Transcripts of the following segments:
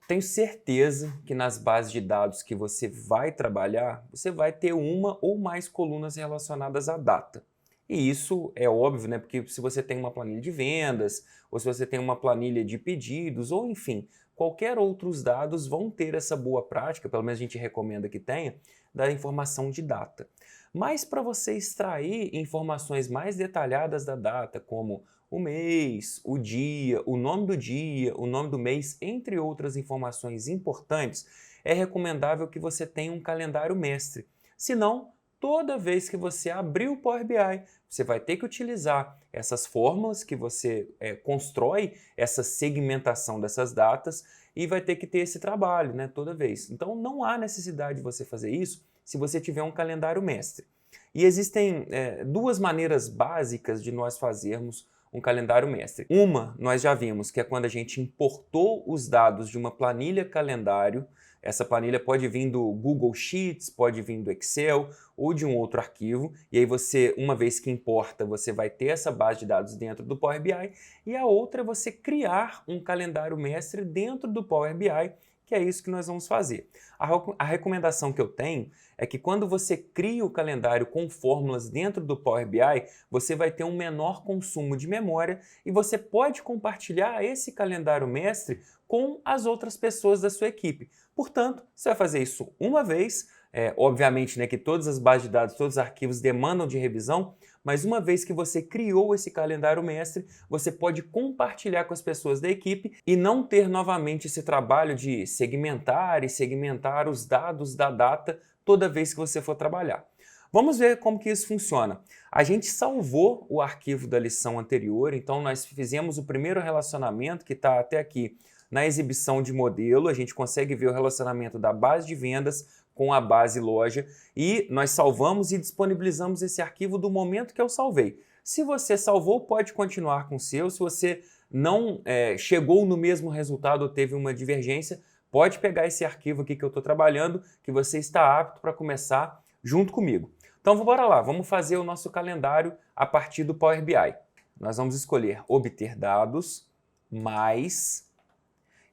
Tenho certeza que nas bases de dados que você vai trabalhar, você vai ter uma ou mais colunas relacionadas à data. E isso é óbvio, né? Porque se você tem uma planilha de vendas, ou se você tem uma planilha de pedidos, ou enfim, qualquer outros dados vão ter essa boa prática, pelo menos a gente recomenda que tenha, da informação de data. Mas para você extrair informações mais detalhadas da data, como o mês, o dia, o nome do mês, entre outras informações importantes, é recomendável que você tenha um calendário mestre. Senão, toda vez que você abrir o Power BI, você vai ter que utilizar essas fórmulas que você constrói, essa segmentação dessas datas, e vai ter que ter esse trabalho, né, toda vez. Então, não há necessidade de você fazer isso se você tiver um calendário mestre. E existem duas maneiras básicas de nós fazermos um calendário mestre. Uma, nós já vimos, que é quando a gente importou os dados de uma planilha calendário. Essa planilha pode vir do Google Sheets, pode vir do Excel ou de um outro arquivo. E aí você, uma vez que importa, você vai ter essa base de dados dentro do Power BI. E a outra é você criar um calendário mestre dentro do Power BI, que é isso que nós vamos fazer. A recomendação que eu tenho é que quando você cria o calendário com fórmulas dentro do Power BI, você vai ter um menor consumo de memória e você pode compartilhar esse calendário mestre com as outras pessoas da sua equipe. Portanto, você vai fazer isso uma vez, obviamente, né, que todas as bases de dados, todos os arquivos demandam de revisão, mas uma vez que você criou esse calendário mestre, você pode compartilhar com as pessoas da equipe e não ter novamente esse trabalho de segmentar e segmentar os dados da data toda vez que você for trabalhar. Vamos ver como que isso funciona. A gente salvou o arquivo da lição anterior, então nós fizemos o primeiro relacionamento que está até aqui na exibição de modelo. A gente consegue ver o relacionamento da base de vendas com a base loja e nós salvamos e disponibilizamos esse arquivo do momento que eu salvei. Se você salvou, pode continuar com o seu. Se você não chegou no mesmo resultado ou teve uma divergência, pode pegar esse arquivo aqui que eu estou trabalhando, que você está apto para começar junto comigo. Então, bora lá, vamos fazer o nosso calendário a partir do Power BI. Nós vamos escolher obter dados, mais,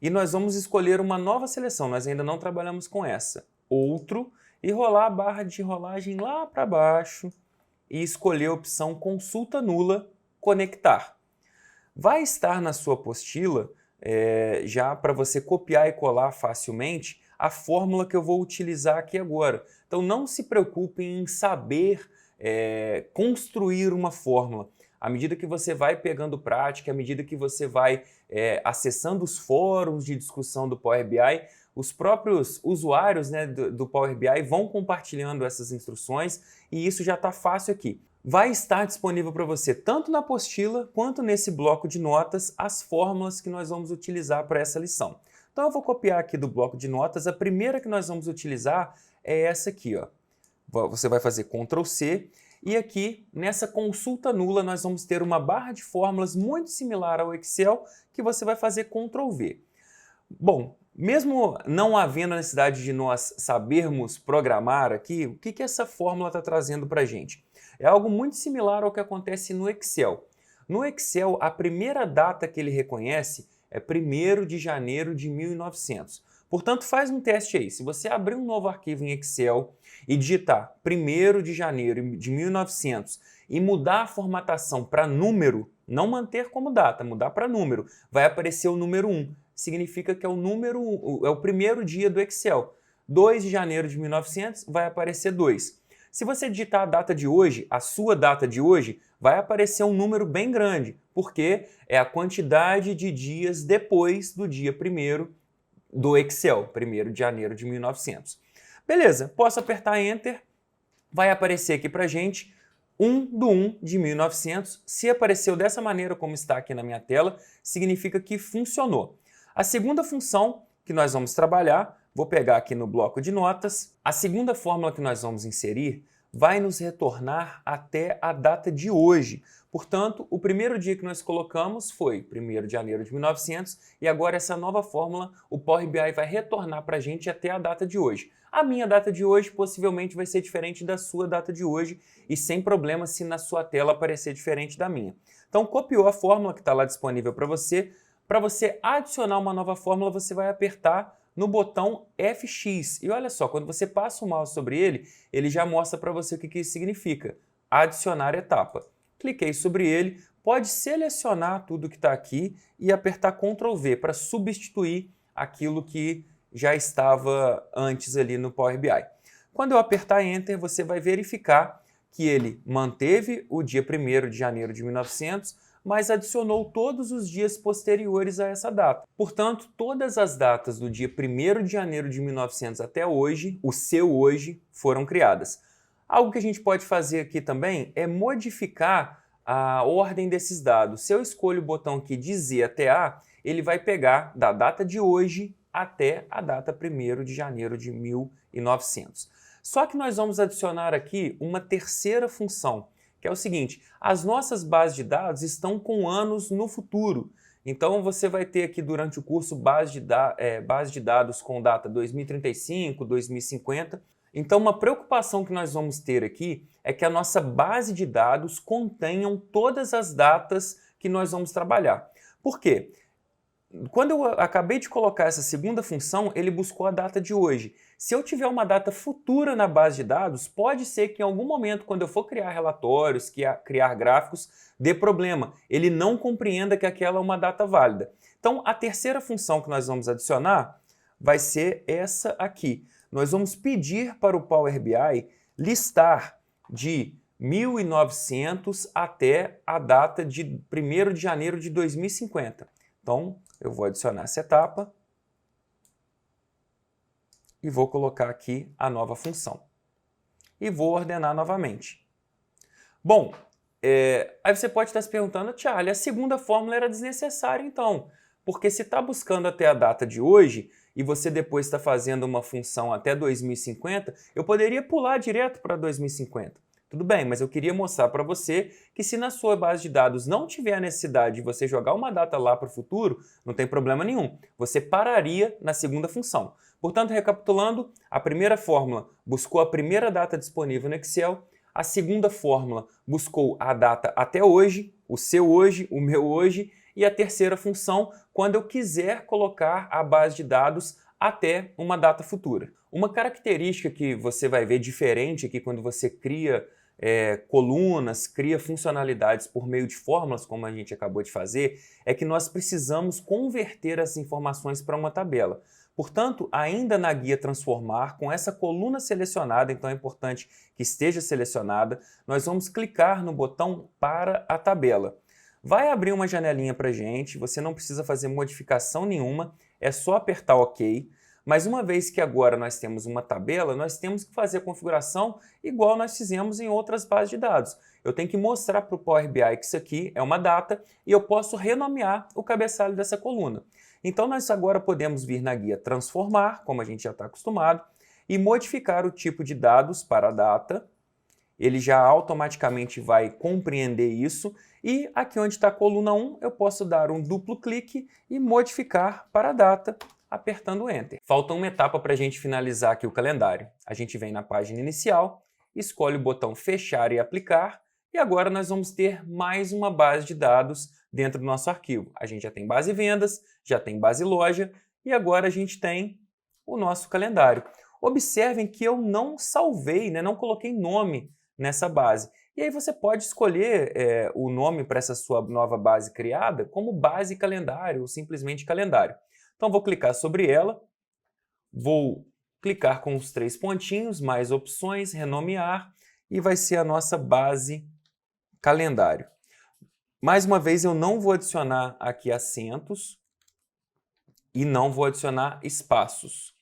e nós vamos escolher uma nova seleção, nós ainda não trabalhamos com essa. Outro, e rolar a barra de rolagem lá para baixo e escolher a opção consulta nula, conectar. Vai estar na sua apostila, já para você copiar e colar facilmente, a fórmula que eu vou utilizar aqui agora. Então não se preocupem em saber construir uma fórmula. À medida que você vai pegando prática, à medida que você vai acessando os fóruns de discussão do Power BI, os próprios usuários, né, do Power BI vão compartilhando essas instruções e isso já está fácil aqui. Vai estar disponível para você tanto na apostila quanto nesse bloco de notas as fórmulas que nós vamos utilizar para essa lição. Então eu vou copiar aqui do bloco de notas, a primeira que nós vamos utilizar é essa aqui, ó. Você vai fazer Ctrl C e aqui nessa consulta nula nós vamos ter uma barra de fórmulas muito similar ao Excel que você vai fazer Ctrl V. Bom, mesmo não havendo a necessidade de nós sabermos programar aqui, o que essa fórmula está trazendo para a gente? É algo muito similar ao que acontece no Excel. No Excel, a primeira data que ele reconhece é 1º de janeiro de 1900. Portanto, faz um teste aí. Se você abrir um novo arquivo em Excel e digitar 1º de janeiro de 1900 e mudar a formatação para número, não manter como data, mudar para número, vai aparecer o número 1. Significa que é o primeiro dia do Excel. 2 de janeiro de 1900 vai aparecer 2. Se você digitar a data de hoje, a sua data de hoje, vai aparecer um número bem grande, porque é a quantidade de dias depois do dia 1º do Excel, 1º de janeiro de 1900. Beleza, posso apertar Enter, vai aparecer aqui pra gente 1/1 de 1900. Se apareceu dessa maneira como está aqui na minha tela, significa que funcionou. A segunda função que nós vamos trabalhar, vou pegar aqui no bloco de notas, a segunda fórmula que nós vamos inserir vai nos retornar até a data de hoje. Portanto, o primeiro dia que nós colocamos foi 1º de janeiro de 1900 e agora essa nova fórmula, o Power BI vai retornar para a gente até a data de hoje. A minha data de hoje possivelmente vai ser diferente da sua data de hoje e sem problema se na sua tela aparecer diferente da minha. Então, copiou a fórmula que está lá disponível para você. Para você adicionar uma nova fórmula, você vai apertar no botão FX. E olha só, quando você passa o mouse sobre ele, ele já mostra para você o que isso significa. Adicionar etapa. Cliquei sobre ele, pode selecionar tudo que está aqui e apertar Ctrl V para substituir aquilo que já estava antes ali no Power BI. Quando eu apertar Enter, você vai verificar que ele manteve o dia 1º de janeiro de 1900, mas adicionou todos os dias posteriores a essa data. Portanto, todas as datas do dia 1º de janeiro de 1900 até hoje, o seu hoje, foram criadas. Algo que a gente pode fazer aqui também é modificar a ordem desses dados. Se eu escolho o botão aqui de Z até A, ele vai pegar da data de hoje até a data 1º de janeiro de 1900. Só que nós vamos adicionar aqui uma terceira função, que é o seguinte: as nossas bases de dados estão com anos no futuro. Então você vai ter aqui durante o curso base de dados com data 2035, 2050. Então uma preocupação que nós vamos ter aqui é que a nossa base de dados contenham todas as datas que nós vamos trabalhar. Por quê? Quando eu acabei de colocar essa segunda função, ele buscou a data de hoje. Se eu tiver uma data futura na base de dados, pode ser que em algum momento, quando eu for criar relatórios, criar gráficos, dê problema. Ele não compreenda que aquela é uma data válida. Então, a terceira função que nós vamos adicionar vai ser essa aqui. Nós vamos pedir para o Power BI listar de 1900 até a data de 1º de janeiro de 2050. Então, eu vou adicionar essa etapa e vou colocar aqui a nova função. E vou ordenar novamente. Bom, aí você pode estar se perguntando, Charlie, a segunda fórmula era desnecessária então, porque se está buscando até a data de hoje e você depois está fazendo uma função até 2050, eu poderia pular direto para 2050. Tudo bem, mas eu queria mostrar para você que se na sua base de dados não tiver a necessidade de você jogar uma data lá para o futuro, não tem problema nenhum. Você pararia na segunda função. Portanto, recapitulando, a primeira fórmula buscou a primeira data disponível no Excel, a segunda fórmula buscou a data até hoje, o seu hoje, o meu hoje, e a terceira função, quando eu quiser colocar a base de dados até uma data futura. Uma característica que você vai ver diferente aqui quando você cria colunas, cria funcionalidades por meio de fórmulas, como a gente acabou de fazer, é que nós precisamos converter as informações para uma tabela. Portanto, ainda na guia Transformar, com essa coluna selecionada, então é importante que esteja selecionada, nós vamos clicar no botão para a tabela. Vai abrir uma janelinha para a gente, você não precisa fazer modificação nenhuma, é só apertar OK. Mas uma vez que agora nós temos uma tabela, nós temos que fazer a configuração igual nós fizemos em outras bases de dados. Eu tenho que mostrar para o Power BI que isso aqui é uma data e eu posso renomear o cabeçalho dessa coluna. Então nós agora podemos vir na guia Transformar, como a gente já está acostumado, e modificar o tipo de dados para a data. Ele já automaticamente vai compreender isso. E aqui onde está a coluna 1, eu posso dar um duplo clique e modificar para a data, apertando Enter. Falta uma etapa para a gente finalizar aqui o calendário. A gente vem na página inicial, escolhe o botão Fechar e Aplicar, e agora nós vamos ter mais uma base de dados dentro do nosso arquivo. A gente já tem base vendas, já tem base loja, e agora a gente tem o nosso calendário. Observem que eu não salvei, não coloquei nome nessa base. E aí você pode escolher o nome para essa sua nova base criada como base calendário ou simplesmente calendário. Então vou clicar sobre ela, vou clicar com os 3 pontinhos, mais opções, renomear, e vai ser a nossa base calendário. Mais uma vez, eu não vou adicionar aqui acentos e não vou adicionar espaços.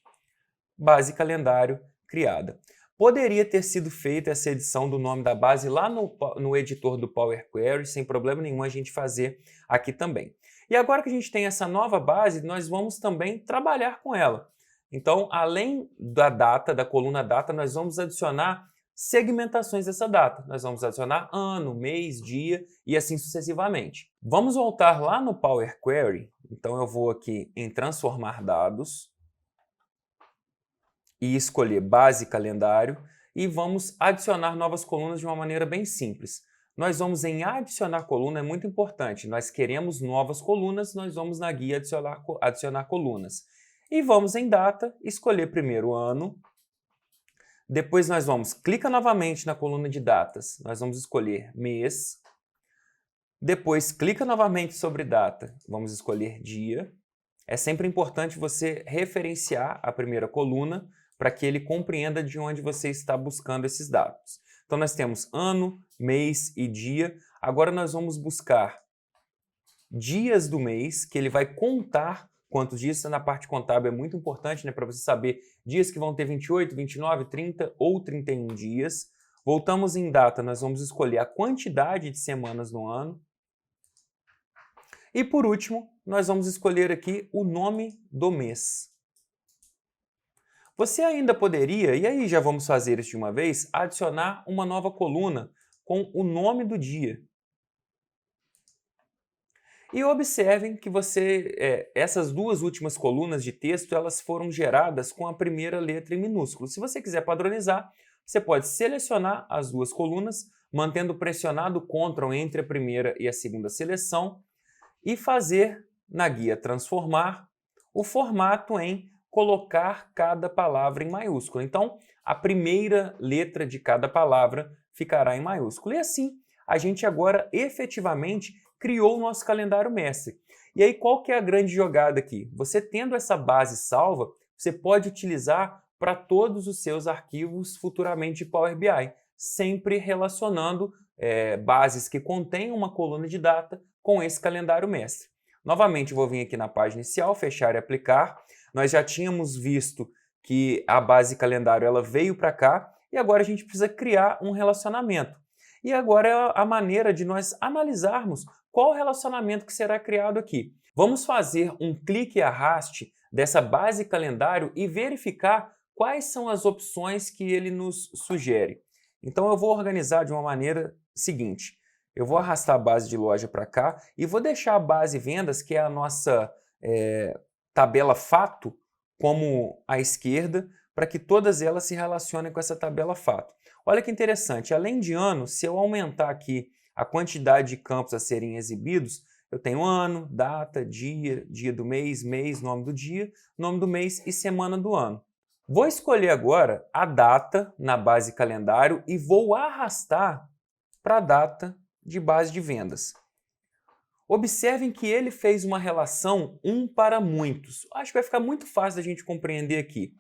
Base calendário criada. Poderia ter sido feita essa edição do nome da base lá no editor do Power Query, sem problema nenhum a gente fazer aqui também. E agora que a gente tem essa nova base, nós vamos também trabalhar com ela. Então, além da data, da coluna data, nós vamos adicionar segmentações dessa data. Nós vamos adicionar ano, mês, dia e assim sucessivamente. Vamos voltar lá no Power Query. Então, eu vou aqui em Transformar dados e escolher base calendário e vamos adicionar novas colunas de uma maneira bem simples. nós vamos em adicionar coluna, é muito importante. Nós queremos novas colunas, nós vamos na guia adicionar colunas. E vamos em data, escolher primeiro o ano. Depois nós vamos, clica novamente na coluna de datas, nós vamos escolher mês. Depois clica novamente sobre data, vamos escolher dia. É sempre importante você referenciar a primeira coluna para que ele compreenda de onde você está buscando esses dados. Então nós temos ano, mês e dia. Agora nós vamos buscar dias do mês, que ele vai contar quantos dias. Na parte contábil é muito importante, né, para você saber dias que vão ter 28, 29, 30 ou 31 dias. Voltamos em data, nós vamos escolher a quantidade de semanas no ano. E por último, nós vamos escolher aqui o nome do mês. Você ainda poderia, e aí já vamos fazer isso de uma vez, adicionar uma nova coluna com o nome do dia. E observem que essas duas últimas colunas de texto elas foram geradas com a primeira letra em minúsculo. Se você quiser padronizar, você pode selecionar as duas colunas, mantendo pressionado o Ctrl entre a primeira e a segunda seleção, e fazer na guia transformar o formato em colocar cada palavra em maiúsculo. Então, a primeira letra de cada palavra ficará em maiúsculo. E assim, a gente agora efetivamente criou o nosso calendário mestre. E aí, qual que é a grande jogada aqui? Você tendo essa base salva, você pode utilizar para todos os seus arquivos futuramente de Power BI, sempre relacionando bases que contêm uma coluna de data com esse calendário mestre. Novamente, vou vir aqui na página inicial, fechar e aplicar. Nós já tínhamos visto que a base calendário ela veio para cá e agora a gente precisa criar um relacionamento. E agora é a maneira de nós analisarmos qual relacionamento que será criado aqui. Vamos fazer um clique e arraste dessa base calendário e verificar quais são as opções que ele nos sugere. Então eu vou organizar de uma maneira seguinte. Eu vou arrastar a base de loja para cá e vou deixar a base vendas, que é a nossa tabela fato, como à esquerda, para que todas elas se relacionem com essa tabela fato. Olha que interessante, além de ano, se eu aumentar aqui a quantidade de campos a serem exibidos, eu tenho ano, data, dia, dia do mês, nome do dia, nome do mês e semana do ano. Vou escolher agora a data na base calendário e vou arrastar para a data de base de vendas. Observem que ele fez uma relação um para muitos. Acho que vai ficar muito fácil da gente compreender aqui.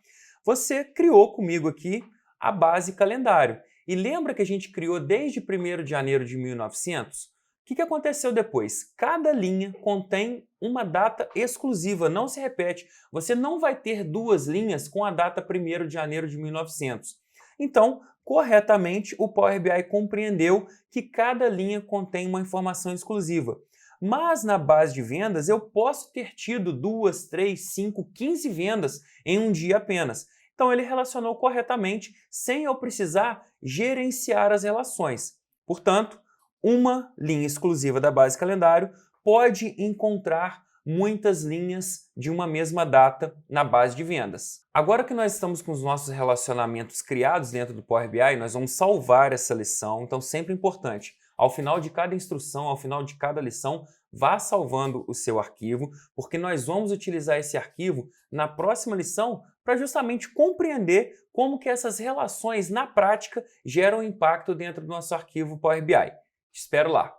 Você criou comigo aqui a base calendário. E lembra que a gente criou desde 1º de janeiro de 1900? O que aconteceu depois? Cada linha contém uma data exclusiva, não se repete. Você não vai ter duas linhas com a data 1º de janeiro de 1900. Então, corretamente, o Power BI compreendeu que cada linha contém uma informação exclusiva. Mas na base de vendas, eu posso ter tido 2, 3, 5, 15 vendas em um dia apenas. Então ele relacionou corretamente sem eu precisar gerenciar as relações. Portanto, uma linha exclusiva da base calendário pode encontrar muitas linhas de uma mesma data na base de vendas. Agora que nós estamos com os nossos relacionamentos criados dentro do Power BI, nós vamos salvar essa lição, então sempre importante. Ao final de cada instrução, ao final de cada lição, vá salvando o seu arquivo, porque nós vamos utilizar esse arquivo na próxima lição para justamente compreender como que essas relações na prática geram impacto dentro do nosso arquivo Power BI. Te espero lá!